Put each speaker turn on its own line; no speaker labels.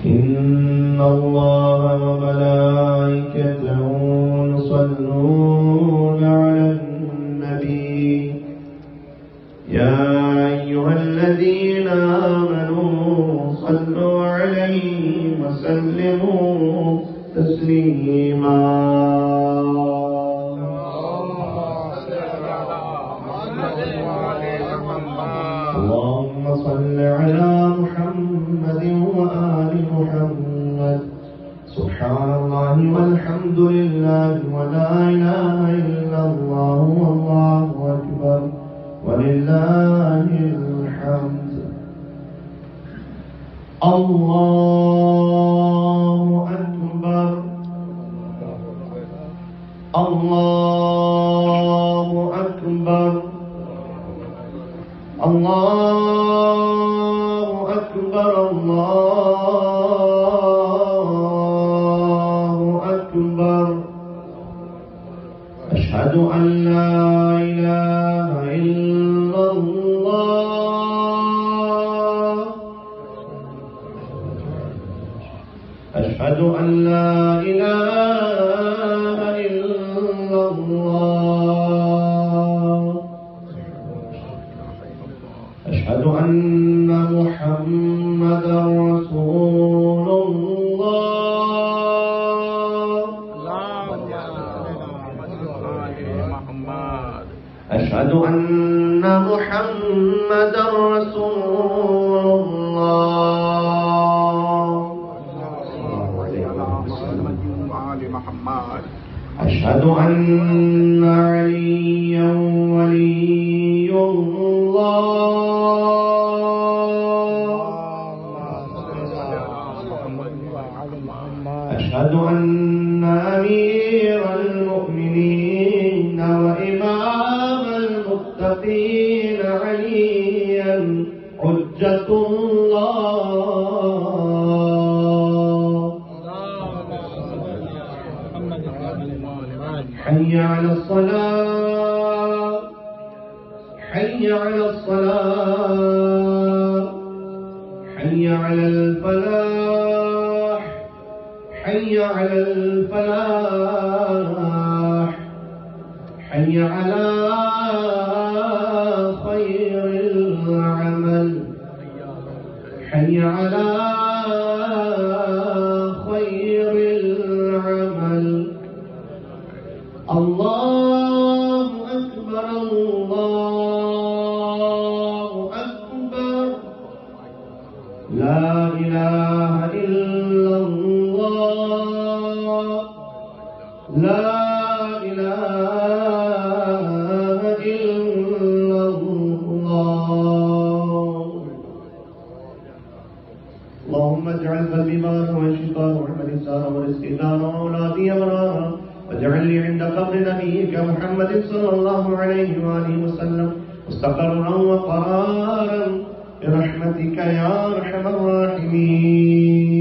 إن الله وملائكته يصلون على النبي يا أيها الذين آمنوا صلوا عليه وسلموا تسليما. اللهم صل على محمد وآل محمد. سبحان الله والحمد لله ولا إله إلا الله والله أكبر ولله الحمد. الله أكبر الله أكبر الله أكبر الله أكبر. أشهد أن لا إله إلا الله. أشهد أن لا إله إلا الله. أشهد أن محمدا رسول الله. أشهد أن محمدا رسول الله. أشهد أن عليا ولي الله. أشهد أن أمير المؤمنين وإمام المتقين عليا حجة الله. حي على الصلاة حي على الصلاة حي على الفلاح حي على الفلاح حي على خير العمل حي على خير العمل. الله أكبر الله أكبر. لا إله إلا الله. لا إله إلا الله. اللهم اجعل قلبي بارا وشفاء وعملي سارا ورزقي دارا وأولادي أبرارا واجعل لي عند قبر نبيك محمد صلى الله عليه وآله وسلم مستقرا وقرارا برحمتك يا أرحم الراحمين.